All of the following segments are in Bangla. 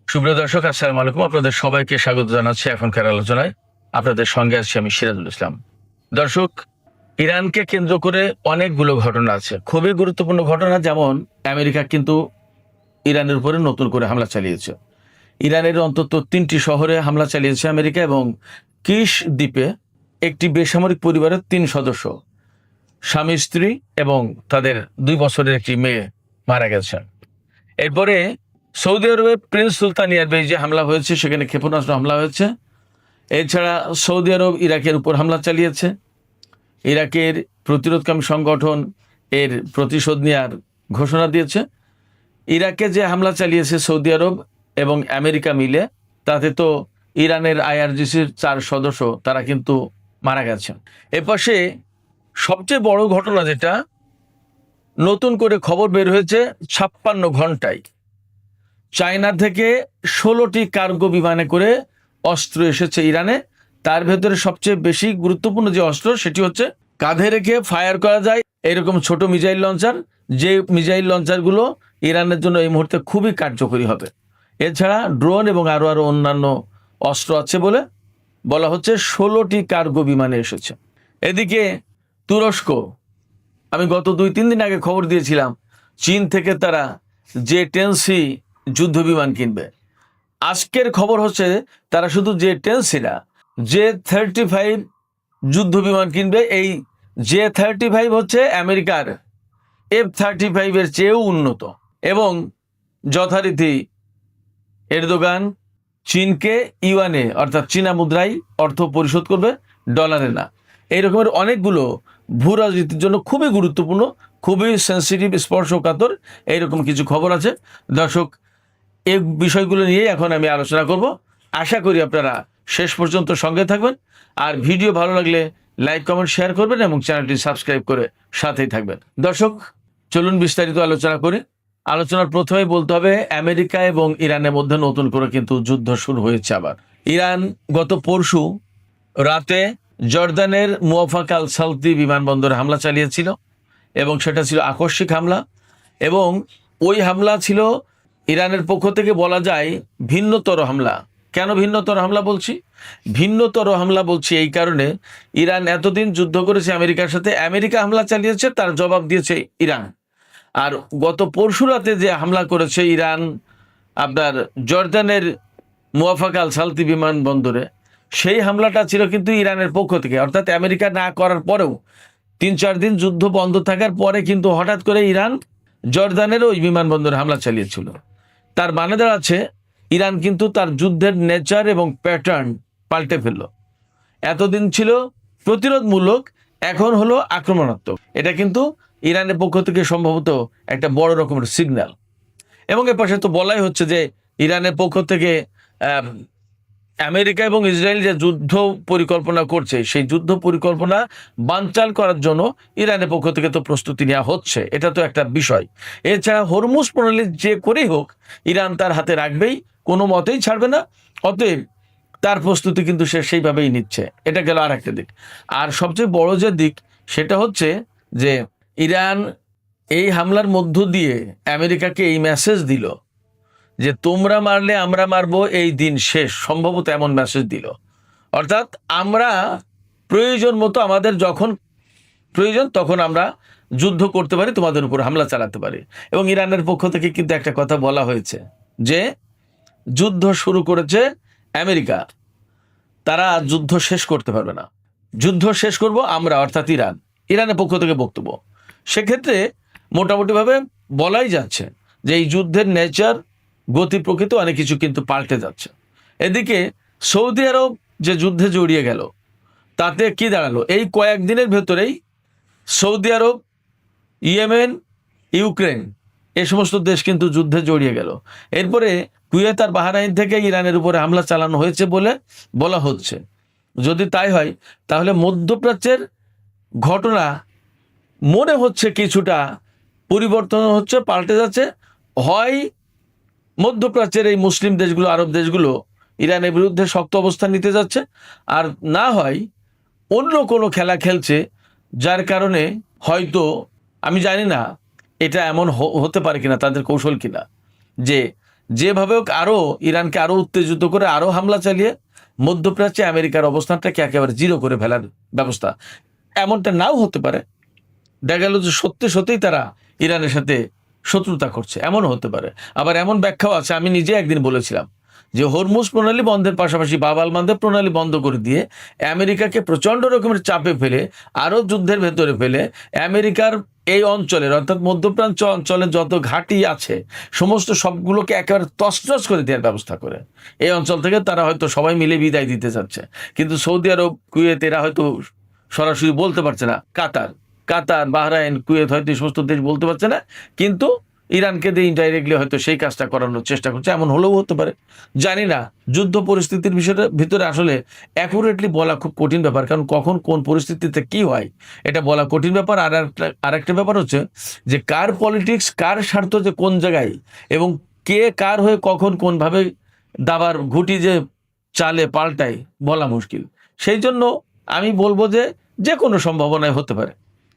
সুপ্রিয় দর্শক, আসসালামু আলাইকুম। আপনাদের সবাইকে স্বাগত জানাচ্ছি এখনকার আলোচনায়। আপনাদের সঙ্গে আছি আমি সিরাজুল ইসলাম। দর্শক, ইরানকে কেন্দ্র করে অনেকগুলো ঘটনা আছে, খুবই গুরুত্বপূর্ণ ঘটনা। যেমন আমেরিকা কিন্তু ইরানের উপরে নতুন করে হামলা চালিয়েছে। ইরানের অন্তত 3টি শহরে হামলা চালিয়েছে আমেরিকা, এবং কিশ দ্বীপে একটি বেসামরিক পরিবারের 3 সদস্য, স্বামী স্ত্রী এবং তাদের 2 বছরের একটি মেয়ে মারা গেছে। এরপরে সৌদি আরবে প্রিন্স সুলতান এয়ারবেজে হামলা হয়েছে, সেখানে ক্ষেপণাস্ত্র হামলা হয়েছে। এছাড়া সৌদি আরব ইরাকের উপর হামলা চালিয়েছে। ইরাকের প্রতিরোধকামী সংগঠন এর প্রতিশোধ নেওয়ার ঘোষণা দিয়েছে। ইরাকে যে হামলা চালিয়েছে সৌদি আরব এবং আমেরিকা মিলে, তাতে তো ইরানের আইআরজিসির 4 সদস্য তারা কিন্তু মারা গেছেন। এপাশে সবচেয়ে বড় ঘটনা যেটা নতুন করে খবর বের হয়েছে, 56 ঘন্টায় চায়না থেকে 16টি কার্গো বিমানে করে অস্ত্র এসেছে ইরানে। তার ভেতরে সবচেয়ে বেশি গুরুত্বপূর্ণ যে অস্ত্র, সেটি হচ্ছে কাঁধে রেখে ফায়ার করা যায় এরকম ছোট মিসাইল লঞ্চার, যে মিসাইল লঞ্চারগুলো ইরানের জন্য এই মুহূর্তে খুবই কার্যকরী হবে। এছাড়া ড্রোন এবং আরও অন্যান্য অস্ত্র আছে বলে বলা হচ্ছে। 16টি কার্গো বিমানে এসেছে। এদিকে তুরস্ক, আমি গত 2-3 দিন আগে খবর দিয়েছিলাম, চীন থেকে তারা J-10C যুদ্ধ বিমান কিনবে। আজকের খবর হচ্ছে তারা শুধু J-10C না, J-35 যুদ্ধ বিমান কিনবে। এই J-35 হচ্ছে আমেরিকার F-35 এর চেয়েও উন্নত, এবং যথারীতি এরদোগান চীনকে ইউয়ানে অর্থাৎ চীনা মুদ্রায় অর্থ পরিশোধ করবে, ডলারে না। এই রকমের অনেকগুলো ভূ রাজনীতির জন্য খুবই গুরুত্বপূর্ণ, খুবই সেন্সিটিভ, স্পর্শকাতর এইরকম কিছু খবর আছে। দর্শক, এই বিষয়গুলো নিয়ে এখন আমি আলোচনা করব। আশা করি আপনারা শেষ পর্যন্ত সঙ্গে থাকবেন, আর ভিডিও ভালো লাগলে লাইক, কমেন্ট, শেয়ার করবেন এবং চ্যানেলটি সাবস্ক্রাইব করে সাথেই থাকবেন। দর্শক, চলুন বিস্তারিত আলোচনা করি। আলোচনার প্রথমেই বলতে হবে, আমেরিকা এবং ইরানের মধ্যে নতুন করে কিন্তু যুদ্ধ শুরু হয়েছে আবার। ইরান গত পরশু রাতে জর্দানের মুওয়াফাক আল সালতি বিমানবন্দরে হামলা চালিয়েছিল, এবং সেটা ছিল আকস্মিক হামলা। এবং ওই হামলা ছিল ইরানের পক্ষ থেকে বলা যায় ভিন্নতর হামলা। কেন ভিন্নতর হামলা বলছি? ভিন্নতর হামলা বলছি এই কারণে, ইরান এতদিন যুদ্ধ করেছে আমেরিকার সাথে, আমেরিকা হামলা চালিয়েছে, তার জবাব দিয়েছে ইরান। আর গত পরশু রাতে যে হামলা করেছে ইরান আপনার জর্দানের মুওয়াফাক আল সালতি বিমানবন্দরে, সেই হামলাটা ছিল কিন্তু ইরানের পক্ষ থেকে, অর্থাৎ আমেরিকা না করার পরেও 3-4 দিন যুদ্ধ বন্ধ থাকার পরে কিন্তু হঠাৎ করে ইরান জর্দানের ওই বিমানবন্দরে হামলা চালিয়েছিল। তার মানে দাঁড়াচ্ছে ইরান কিন্তু তার যুদ্ধের নেচার এবং প্যাটার্ন পাল্টে ফেলল। এতদিন ছিল প্রতিরোধমূলক, এখন হলো আক্রমণাত্মক। এটা কিন্তু ইরানের পক্ষ থেকে সম্ভবত একটা বড় রকমের সিগন্যাল। এবং এর পাশে তো বলাই হচ্ছে যে ইরানের পক্ষ থেকে আমেরিকা এবং ইসরায়েল যে যুদ্ধ পরিকল্পনা করছে, সেই যুদ্ধ পরিকল্পনা বানচাল করার জন্য ইরানের পক্ষ থেকে তো প্রস্তুতি নেওয়া হচ্ছে, এটা তো একটা বিষয়। এছাড়া হরমুজ প্রণালী যে করেই হোক ইরান তার হাতে রাখবেই, কোনো মতেই ছাড়বে না। অতএব তার প্রস্তুতি কিন্তু সে সেইভাবেই নিচ্ছে। এটা গেল আর একটা দিক। আর সবচেয়ে বড় যে দিক, সেটা হচ্ছে যে ইরান এই হামলার মধ্য দিয়ে আমেরিকাকে এই মেসেজ দিল যে তোমরা মারলে আমরা মারবো, এই দিন শেষ, সম্ভবত এমন মেসেজ দিল। অর্থাৎ আমরা প্রয়োজন মতো, আমাদের যখন প্রয়োজন তখন আমরা যুদ্ধ করতে পারি, তোমাদের উপর হামলা চালাতে পারি। এবং ইরানের পক্ষ থেকে কিন্তু একটা কথা বলা হয়েছে যে যুদ্ধ শুরু করেছে আমেরিকা, তারা যুদ্ধ শেষ করতে পারবে না, যুদ্ধ শেষ করব আমরা, অর্থাৎ ইরান। ইরানের পক্ষ থেকে বক্তব্য, সেক্ষেত্রে মোটামুটিভাবে বলাই যাচ্ছে যে এই যুদ্ধের নেচার, গতি, প্রকৃতি অনেক কিছু কিন্তু পাল্টে যাচ্ছে। এদিকে সৌদি আরব যে যুদ্ধে জড়িয়ে গেল, তাতে কি দাঁড়ালো? এই কয়েকদিনের ভেতরেই সৌদি আরব, ইয়েমেন, ইউক্রেন, এই সমস্ত দেশ কিন্তু যুদ্ধে জড়িয়ে গেল। এরপরে কুয়েত আর বাহরাইন থেকে ইরানের উপরে হামলা চালানো হয়েছে বলে বলা হচ্ছে। যদি তাই হয়, তাহলে মধ্যপ্রাচ্যের ঘটনা মনে হচ্ছে কিছুটা পরিবর্তন হচ্ছে, পাল্টে যাচ্ছে। হয় মধ্যপ্রাচ্যের এই মুসলিম দেশগুলো, আরব দেশগুলো ইরানের বিরুদ্ধে শক্ত অবস্থান নিতে যাচ্ছে, আর না হয় অন্য কোনো খেলা খেলছে, যার কারণে হয়তো, আমি জানি না এটা এমন হতে পারে কিনা, তাদের কৌশল কিনা, যে যেভাবে হোক আরো ইরানকে আরো উত্তেজিত করে আরো হামলা চালিয়ে মধ্যপ্রাচ্যে আমেরিকার অবস্থানটাকে একেবারে জিরো করে ফেলার ব্যবস্থা। এমনটা নাও হতে পারে, দেখা গেল যে সত্যি সত্যিই তারা ইরানের সাথে শত্রুতা করছে, এমনও হতে পারে। আবার এমন ব্যাখ্যাও আছে, আমি নিজে একদিন বলেছিলাম যে হরমুজ প্রণালী বন্ধের পাশাপাশি বাব আল মানদেব প্রণালী বন্ধ করে দিয়ে আমেরিকাকে প্রচন্ড রকমের চাপে ফেলে আরো যুদ্ধের ভেতরে ফেলে আমেরিকার এই অঞ্চলের অর্থাৎ মধ্যপ্রাচ্য অঞ্চলে যত ঘাঁটি আছে সমস্ত সবগুলোকে একেবারে তছনছ করে দেওয়ার ব্যবস্থা করে এই অঞ্চল থেকে তারা হয়তো সবাই মিলে বিদায় দিতে চাচ্ছে। কিন্তু সৌদি আরব, কুয়েত এরা হয়তো সরাসরি বলতে পারছে না, কাতার, বাহরাইন, কুয়েত হয়তো এই সমস্ত দেশ বলতে পারছে না, কিন্তু ইরানকে দিয়ে ইনডাইরেক্টলি হয়তো সেই কাজটা করানোর চেষ্টা করছে, এমন হলেও হতে পারে, জানি না। যুদ্ধ পরিস্থিতির বিষয়টা ভিতরে আসলে অ্যাকুরেটলি বলা খুব কঠিন ব্যাপার, কারণ কখন কোন পরিস্থিতিতে কি হয় এটা বলা কঠিন ব্যাপার। আর একটা ব্যাপার হচ্ছে যে কার পলিটিক্স, কার স্বার্থ যে কোন জায়গায় এবং কে কার হয়ে কখন কোনভাবে দাবার ঘুটি যে চালে পাল্টায় বলা মুশকিল। সেই জন্য আমি বলবো যে যে কোনো সম্ভাবনায় হতে পারে।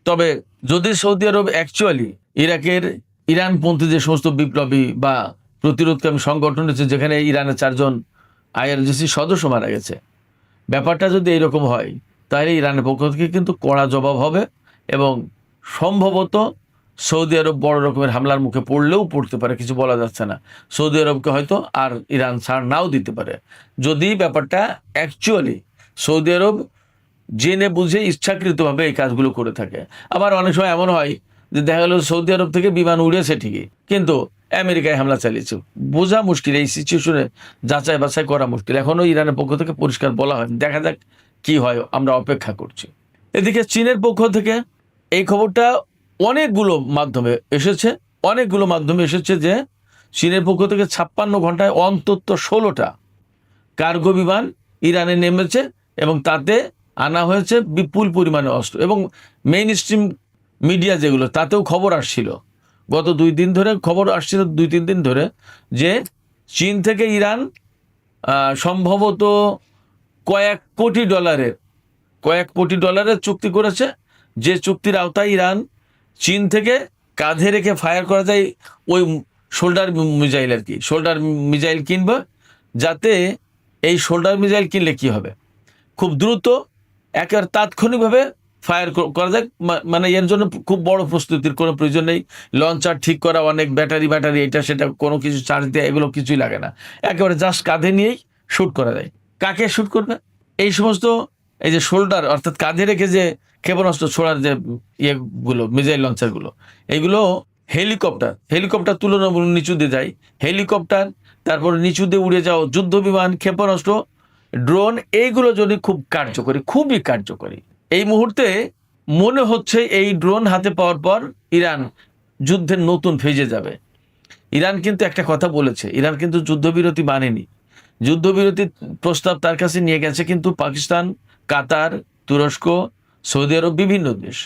তবে যদি সৌদি আরব অ্যাকচুয়ালি ইরানপন্থী যে সমস্ত বিপ্লবী বা প্রতিরোধকামী সংগঠন আছে, যেখানে ইরানের 4 জন IRGC সদস্য মারা গেছে, ব্যাপারটা যদি এইরকম হয় তাহলে ইরানের পক্ষ থেকে কিন্তু কড়া জবাব হবে এবং সম্ভবত সৌদি আরব বড় রকমের হামলার মুখে পড়লেও পড়তে পারে, কিছু বলা যাচ্ছে না। সৌদি আরবকে হয়তো আর ইরান ছাড় নাও দিতে পারে যদি ব্যাপারটা অ্যাকচুয়ালি সৌদি আরব জেনে বুঝে ইচ্ছাকৃতভাবে এই কাজগুলো করে থাকে। আবার অনেক সময় এমন হয় যে দেখা গেল সৌদি আরব থেকে বিমান উড়েছে ঠিকই, কিন্তু আমেরিকায় হামলা চালিয়েছে, বোঝা মুশকিল। এই সিচুয়েশনে যাচাই বাছাই করা মুশকিল। এখনো ইরানের পক্ষ থেকে পরিষ্কার বলা হয়, দেখা যাক কি হয়, আমরা অপেক্ষা করছি। এদিকে চীনের পক্ষ থেকে এই খবরটা অনেকগুলো মাধ্যমে এসেছে যে চীনের পক্ষ থেকে 56 ঘন্টায় অন্তত 16টা কার্গো বিমান ইরানে নেমেছে এবং তাতে আনা হয়েছে বিপুল পরিমাণে অস্ত্র। এবং মেইন স্ট্রিম মিডিয়া যেগুলো, তাতেও খবর আসছিল, গত 2-3 ধরে খবর আসছিল, 2-3 দিন ধরে, যে চীন থেকে ইরান সম্ভবত কয়েক কোটি ডলারের চুক্তি করেছে, যে চুক্তির আওতায় ইরান চীন থেকে কাঁধে রেখে ফায়ার করা যায় ওই শোল্ডার মিসাইল কিনবে, যাতে এই শোল্ডার মিসাইল কিনলে কি হবে, খুব দ্রুত একেবারে তাৎক্ষণিকভাবে ফায়ার করা যায়। মানে এর জন্য খুব বড় প্রস্তুতির কোনো প্রয়োজন নেই, লঞ্চার ঠিক করা, অনেক ব্যাটারি এটা সেটা কোনো কিছু চার্জ দেওয়া, এগুলো কিছুই লাগে না, একেবারে জাস্ট কাঁধে নিয়েই শ্যুট করা যায়। কাকে শ্যুট করবে? এই সমস্ত এই যে শোল্ডার অর্থাৎ কাঁধে রেখে যে ক্ষেপণাস্ত্র ছোড়ার যে ইয়েগুলো, মিসাইল লঞ্চারগুলো, এগুলো হেলিকপ্টার তুলনামূলক নিচু দিয়ে যায়, হেলিকপ্টার, তারপর নিচু দিয়ে উড়ে যাও যুদ্ধ বিমান, ক্ষেপণাস্ত্র, ড্রোন, এইগুলো যদি খুবই কার্যকরী। এই মুহূর্তে মনে হচ্ছে এই ড্রোন হাতে পাওয়ার পর ইরান যুদ্ধের নতুন ফেজে যাবে। ইরান কিন্তু একটা কথা বলেছে, ইরান কিন্তু যুদ্ধবিরতি মানেনি, যুদ্ধবিরতির প্রস্তাব তার কাছে নিয়ে গেছে কিন্তু পাকিস্তান, কাতার, তুরস্ক, সৌদি আরব, বিভিন্ন দেশ,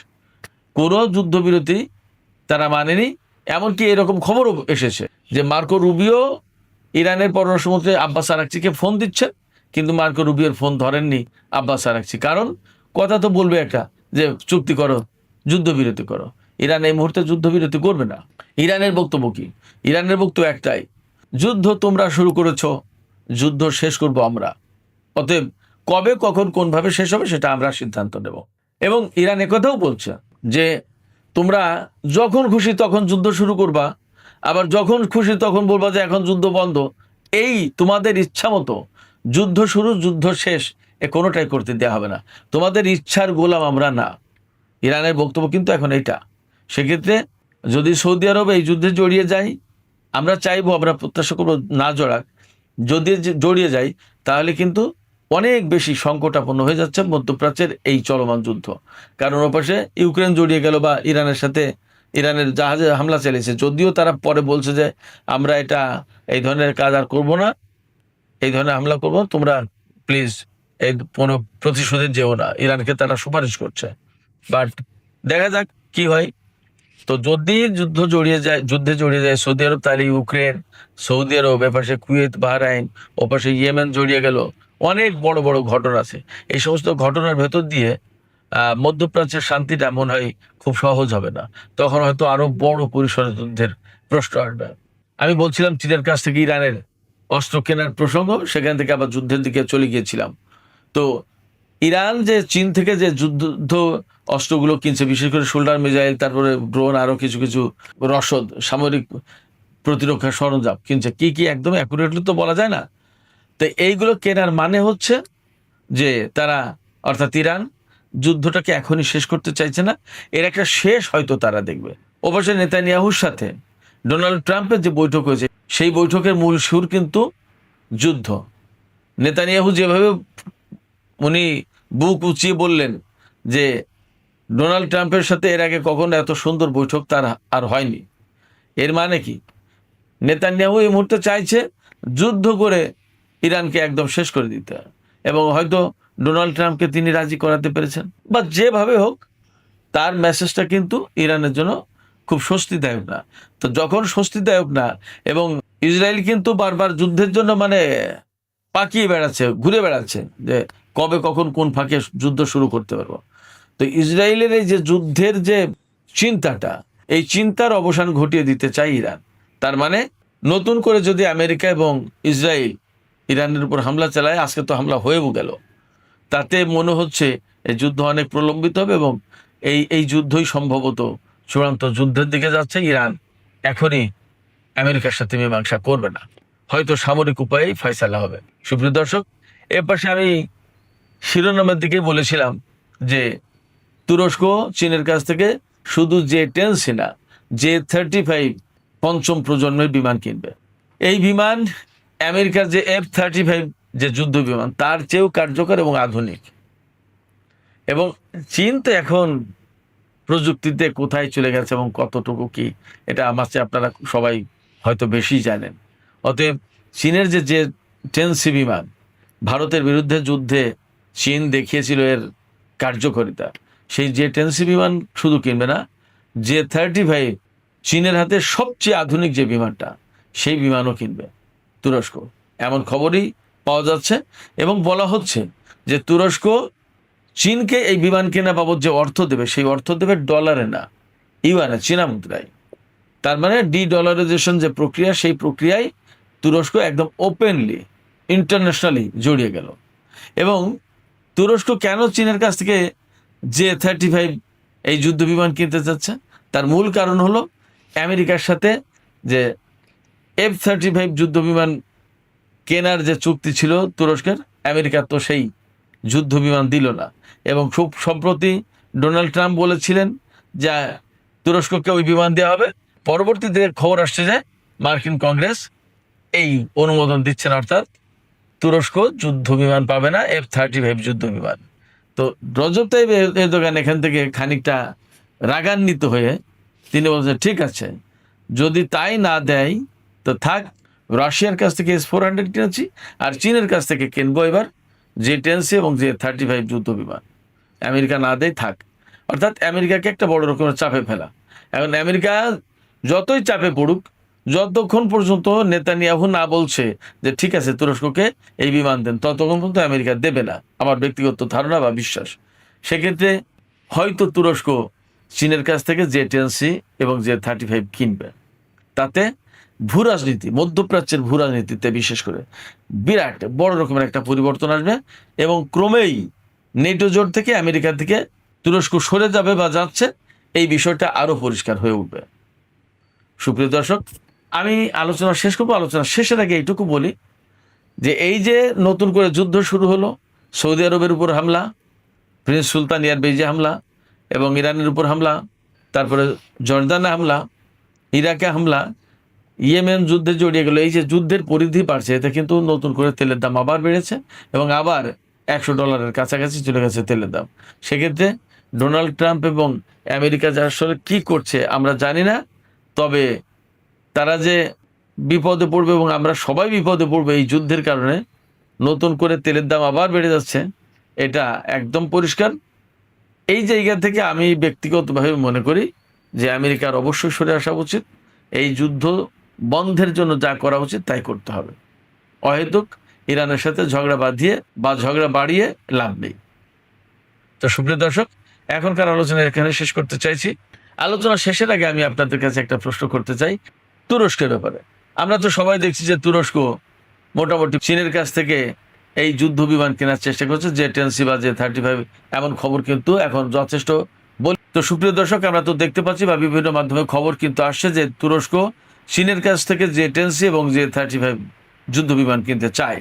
কোনো যুদ্ধবিরতি তারা মানেনি। এমনকি এরকম খবরও এসেছে যে মার্কো রুবিও ইরানের পররাষ্ট্রমন্ত্রী আব্বাস আরাকচিকে ফোন দিচ্ছেন, কিন্তু মার্কো রুবিওর ফোন ধরেননি আব্বাস আরাকচি। কারণ কথা তো বলবে একটা যে চুক্তি করো, যুদ্ধবিরতি করো। ইরান এই মুহূর্তে যুদ্ধবিরতি করবে না। ইরানের বক্তব্য কি? ইরানের বক্তব্য একটাই, যুদ্ধ তোমরা শুরু করেছো, যুদ্ধ শেষ করব আমরা, অতএব কবে, কখন, কোনভাবে শেষ হবে সেটা আমরা সিদ্ধান্ত নেব। এবং ইরান একথাও বলছে যে তোমরা যখন খুশি তখন যুদ্ধ শুরু করবা, আবার যখন খুশি তখন বলবা যে এখন যুদ্ধ বন্ধ। এই তোমাদের ইচ্ছা মতো যুদ্ধ শুরু, যুদ্ধ শেষ, এ কোনোটাই করতে দেওয়া হবে না, তোমাদের ইচ্ছার গোলাম আমরা না। ইরানের বক্তব্য কিন্তু এখন এইটা। সেক্ষেত্রে যদি সৌদি আরব এই যুদ্ধে জড়িয়ে যায়, আমরা চাইবো, আমরা প্রত্যাশা করবো না জড়াক, যদি জড়িয়ে যায় তাহলে কিন্তু অনেক বেশি সংকটাপন্ন হয়ে যাচ্ছে মধ্যপ্রাচ্যের এই চলমান যুদ্ধ। কারণ ওপাশে ইউক্রেন জড়িয়ে গেল বা ইরানের জাহাজে হামলা চালিয়েছে, যদিও তারা পরে বলছে যে আমরা এই ধরনের কাজ আর করবো না, এই ধরনের হামলা করবো, তোমরা প্লিজ এই কোনো প্রতিশোধে যেও না, ইরানকে তারা সুপারিশ করছে। বাট দেখা যাক কি হয়। তো যদি যুদ্ধে জড়িয়ে যায় সৌদি আরব, তাহলে ইউক্রেন, সৌদি আরব, এপাশে কুয়েত, বাহরাইন, ওপাশে ইয়েমেন জড়িয়ে গেল, অনেক বড় বড় ঘটনা আছে। এই সমস্ত ঘটনার ভেতর দিয়ে মধ্যপ্রাচ্যের শান্তিটা মনে হয় খুব সহজ হবে না, তখন হয়তো আরো বড় পরিসরের যুদ্ধের প্রশ্ন আসবে। আমি বলছিলাম চীনের কাছ থেকে ইরানের অস্ত্র কেনার প্রসঙ্গ, সেখান থেকে আবার যুদ্ধের দিকে চলে গিয়েছিলাম। তো ইরান যে চীন থেকে যে যুদ্ধ অস্ত্রগুলো কিনছে, বিশেষ করে শোল্ডার মিসাইল, তারপরে ড্রোন, আরো কিছু কিছু রসদ, সামরিক প্রতিরক্ষা সরঞ্জাম কিনছে, কি কি একদম অ্যাকুরেটলি তো বলা যায় না। তো এইগুলো কেনার মানে হচ্ছে যে তারা, অর্থাৎ ইরান, যুদ্ধটাকে এখনই শেষ করতে চাইছে না, এর একটা শেষ হয়তো তারা দেখবে। অবশ্যই নেতানিয়াহুর সাথে ডোনাল্ড ট্রাম্পের যে বৈঠক হয়েছে, সেই বৈঠকের মূল সুর কিন্তু যুদ্ধ। নেতানিয়াহু যেভাবে উনি বুক উঁচিয়ে বললেন যে ডোনাল্ড ট্রাম্পের সাথে এর আগে কখনো এত সুন্দর বৈঠক তার আর হয়নি, এর মানে কি নেতানিয়াহু এই মুহূর্তে চাইছে যুদ্ধ করে ইরানকে একদম শেষ করে দিতে, এবং হয়তো ডোনাল্ড ট্রাম্পকে তিনি রাজি করাতে পেরেছেন, বা যেভাবে হোক তার মেসেজটা কিন্তু ইরানের জন্য খুব স্বস্তিদায়ক না। তো যখন স্বস্তিদায়ক না, এবং ইসরায়েল কিন্তু বারবার যুদ্ধের জন্য মানে পাকিয়ে বেড়াচ্ছে, ঘুরে বেড়াচ্ছে যে কবে কখন কোন ফাঁকে যুদ্ধ শুরু করতে পারবো। তো ইসরায়েলের এই যে যুদ্ধের যে চিন্তাটা, এই চিন্তার অবসান ঘটিয়ে দিতে চায় ইরান। তার মানে নতুন করে যদি আমেরিকা এবং ইসরায়েল ইরানের উপর হামলা চালায়, আজকে তো হামলা হয়েও গেল, তাতে মনে হচ্ছে এই যুদ্ধ অনেক প্রলম্বিত হবে, এবং এই যুদ্ধই সম্ভবত চূড়ান্ত যুদ্ধের দিকে যাচ্ছে। ইরান এখনই আমেরিকার সাথে মীমাংসা করবে না, হয়তো সামরিক উপায়েই ফয়সালা হবে। সুপ্রিয় দর্শক, এর পাশে আমি শিরোনামের দিকে বলেছিলাম যে তুরস্ক চীনের কাছ থেকে শুধু J-10 না, J-35 পঞ্চম প্রজন্মের বিমান কিনবে। এই বিমান আমেরিকার যে F-35 যে যুদ্ধ বিমান, তার চেয়েও কার্যকর এবং আধুনিক। এবং চীন তো এখন প্রযুক্তিতে কোথায় চলে গেছে এবং কতটুকু কি, এটা আমার চেয়ে আপনারা সবাই হয়তো বেশি জানেন। অতএব চীনের যে J-10C বিমান, ভারতের বিরুদ্ধে যুদ্ধে চীন দেখিয়েছিল এর কার্যকারিতা, সেই J-10C বিমান শুধু কিনবে না, J-35 চীনের হাতে সবচেয়ে আধুনিক যে বিমানটা, সেই বিমানও কিনবে তুরস্ক, এমন খবরই পাওয়া যাচ্ছে। এবং বলা হচ্ছে যে তুরস্ক চীনকে এই বিমান কেনা বাবদ যে অর্থ দেবে, সেই অর্থ দেবে ডলারে না, ইউয়ানে, চীনা মুদ্রায়। তার মানে ডি-ডলারাইজেশন যে প্রক্রিয়া, সেই প্রক্রিয়ায় তুরস্ক একদম ওপেনলি ইন্টারন্যাশনালি জড়িয়ে গেল। এবং তুরস্ক কেন চীনের কাছ থেকে J-35 এই যুদ্ধ বিমান কিনতে চাচ্ছে, তার মূল কারণ হলো আমেরিকার সাথে যে F-35 যুদ্ধ বিমান কেনার যে চুক্তি ছিল তুরস্কের, আমেরিকা তো সেই যুদ্ধ বিমান দিল না। এবং খুব সম্প্রতি ডোনাল্ড ট্রাম্প বলেছিলেন যে তুরস্ককে ওই বিমান দেওয়া হবে। পরবর্তীতে খবর আসছে যে মার্কিন কংগ্রেস এই অনুমোদন দিচ্ছে না, অর্থাৎ তুরস্ক যুদ্ধ বিমান পাবে না, F-35 যুদ্ধ বিমান। তো রজব তাইব এরদোগান এখান থেকে খানিকটা রাগান্বিত হয়ে তিনি বলছেন, ঠিক আছে, যদি তাই না দেয় তো থাক, রাশিয়ার কাছ থেকে S-400 কিনেছি, আর চীনের কাছ থেকে কিনবো এবার J-10C এবং J-35 যুদ্ধ বিমান। আমেরিকা না দেয় থাক, অর্থাৎ আমেরিকাকে একটা বড় রকমের চাপে ফেলা। এখন আমেরিকা যতই চাপে পড়ুক, যতক্ষণ পর্যন্ত নেতানিয়াহু না বলছে যে ঠিক আছে তুরস্ককে এই বিমান দেন, ততক্ষণ পর্যন্ত আমেরিকা দেবে না, আমার ব্যক্তিগত ধারণা বা বিশ্বাস। সেক্ষেত্রে হয়তো তুরস্ক চীনের কাছ থেকে J-10C এবং J-35 কিনবে। তাতে ভূরাজনীতি, মধ্যপ্রাচ্যের ভূরাজনীতিতে বিশেষ করে বিরাট বড় রকমের একটা পরিবর্তন আসবে, এবং ক্রমেই নেটো জোট থেকে আমেরিকা থেকে তুরস্ক সরে যাবে বা যাচ্ছে, এই বিষয়টা আরো পরিষ্কার হয়ে উঠবে। সুপ্রিয় দর্শক, আমি আলোচনা শেষ করবো। আলোচনা শেষের আগে এইটুকু বলি যে এই যে নতুন করে যুদ্ধ শুরু হলো, সৌদি আরবের উপর হামলা, প্রিন্স সুলতান এয়ারবেজে হামলা, এবং ইরানের উপর হামলা, তারপরে জর্দানে হামলা, ইরাকে হামলা, ইয়েমেন যুদ্ধে জড়িয়ে গেল, এই যে যুদ্ধের পরিধি বাড়ছে, এতে কিন্তু নতুন করে তেলের দাম আবার বেড়েছে, এবং আবার $100 কাছাকাছি চলে গেছে তেলের দাম। সেক্ষেত্রে ডোনাল্ড ট্রাম্প এবং আমেরিকা যা আসলে কি করছে আমরা জানি না, তবে তারা যে বিপদে পড়বে এবং আমরা সবাই বিপদে পড়বে এই যুদ্ধের কারণে, নতুন করে তেলের দাম আবার বেড়ে যাচ্ছে, এটা একদম পরিষ্কার। এই জায়গা থেকে আমি ব্যক্তিগতভাবে মনে করি যে আমেরিকার অবশ্যই সরে আসা উচিত, এই যুদ্ধ বন্ধের জন্য যা করা উচিত তাই করতে হবে। অহেতুক ইরানের সাথে ঝগড়া বাঁধিয়ে বা ঝগড়া বাড়িয়ে লাভ নেই। তো সুপ্রিয় দর্শক, এখনকার আলোচনা এখানে শেষ করতে চাইছি। আলোচনা শেষের আগে আমি আপনাদের কাছে একটা প্রশ্ন করতে চাই তুরস্কের ব্যাপারে। আমরা তো সবাই দেখছি যে তুরস্ক মোটামুটি চীনের কাছ থেকে এই যুদ্ধ বিমান কেনার চেষ্টা করছে, J-10C বা J-35, এমন খবর কিন্তু এখন যথেষ্ট বলি। তো সুপ্রিয় দর্শক, আমরা তো দেখতে পাচ্ছি বা বিভিন্ন মাধ্যমে খবর কিন্তু আসছে যে তুরস্ক চীনের কাছ থেকে J-10C এবং J-35 যুদ্ধ বিমান কিনতে চায়।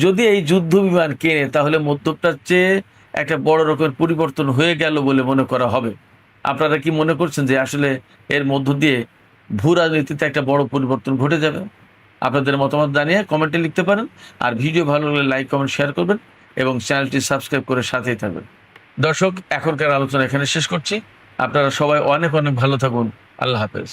যদি এই যুদ্ধ বিমান কেনে তাহলে মধ্যপ্রাচ্যে একটা বড় রকমের পরিবর্তন হয়ে গেল বলে মনে করা হবে। আপনারা কি মনে করছেন যে আসলে এর মধ্য দিয়ে ভূ রাজনীতিতে একটা বড় পরিবর্তন ঘটে যাবে? আপনাদের মতামত জানিয়ে কমেন্টে লিখতে পারেন। আর ভিডিও ভালো লাগলে লাইক, কমেন্ট, শেয়ার করবেন এবং চ্যানেলটি সাবস্ক্রাইব করে সাথেই থাকবেন। দর্শক, এখনকার আলোচনা এখানে শেষ করছি। আপনারা সবাই অনেক অনেক ভালো থাকুন। আল্লাহ হাফেজ।